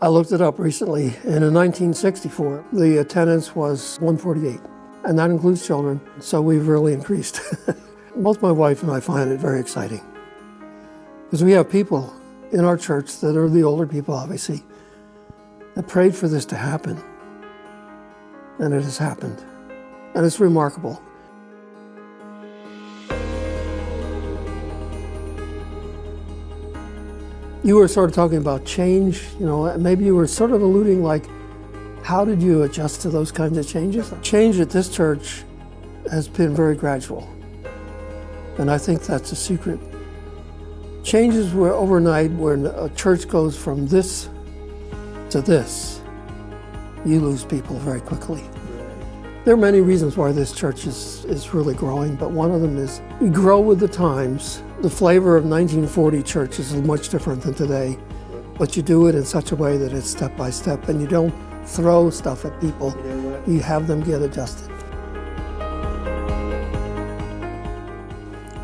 I looked it up recently, and in 1964, the attendance was 148, and that includes children, so we've really increased. Both my wife and I find it very exciting, because we have people in our church that are the older people, obviously, that prayed for this to happen, and it has happened, and it's remarkable. You were sort of talking about change, maybe you were sort of alluding like, how did you adjust to those kinds of changes? Change at this church has been very gradual, and I think that's a secret. Changes were overnight when a church goes from this to this, you lose people very quickly. There are many reasons why this church is really growing, but one of them is we grow with the times. The flavor of 1940 church is much different than today, but you do it in such a way that it's step by step, and you don't throw stuff at people. You have them get adjusted.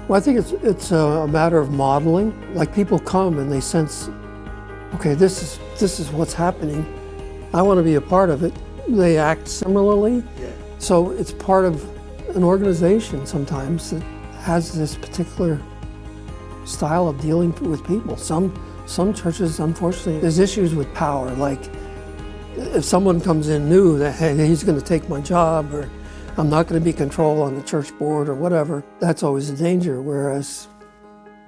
Well, I think it's a matter of modeling. Like, people come and they sense, okay, this is what's happening. I want to be a part of it. They act similarly. So it's part of an organization sometimes that has this particular style of dealing with people. Some churches, unfortunately, there's issues with power. Like, if someone comes in new that, hey, he's going to take my job, or I'm not going to be control on the church board or whatever, that's always a danger. Whereas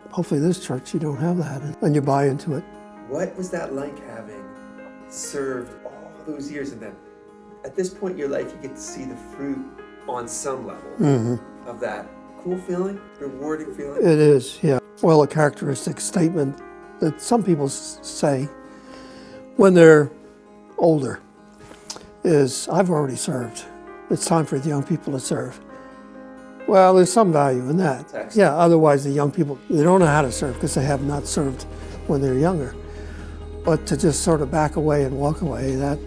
hopefully this church, you don't have that, and you buy into it. What was that like, having served all those years, and then at this point in your life, you get to see the fruit on some level of that cool feeling, rewarding feeling? It is, yeah. Well, a characteristic statement that some people say when they're older is, I've already served. It's time for the young people to serve. Well, there's some value in that. Excellent. Yeah, otherwise the young people, they don't know how to serve because they have not served when they're younger. But to just sort of back away and walk away, that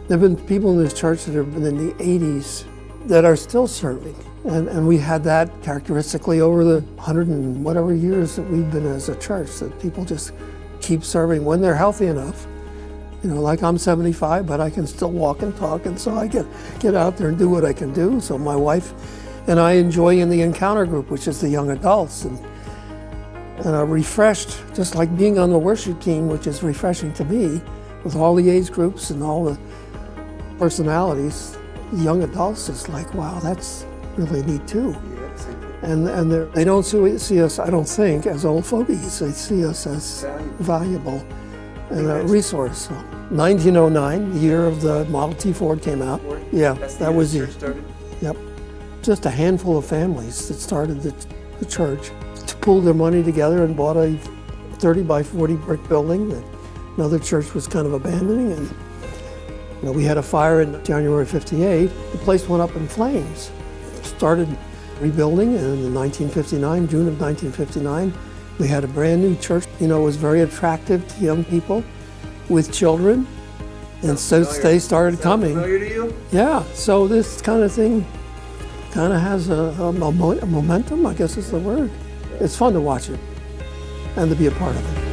there have been people in this church that have been in the 80s that are still serving. And we had that characteristically over the 100 and whatever years that we've been as a church, that people just keep serving when they're healthy enough. Like, I'm 75, but I can still walk and talk, and so I get out there and do what I can do. So my wife and I enjoy in the encounter group, which is the young adults, and are refreshed, just like being on the worship team, which is refreshing to me, with all the age groups and all the personalities. The young adults is like, wow, that's really neat too. And they don't see us, I don't think, as old fogies. They see us as valuable and a resource. So, 1909, the year of the Model T Ford came out. Yeah, that was the year. Yep. Just a handful of families that started the church, pulled their money together and bought a 30 by 40 brick building that another church was kind of abandoning. And we had a fire in January '58. The place went up in flames. Started rebuilding, and in 1959, June of 1959, we had a brand new church. It was very attractive to young people with children, and so they started coming. Familiar to you? Yeah, so this kind of thing kind of has a momentum, I guess is the word. It's fun to watch it and to be a part of it.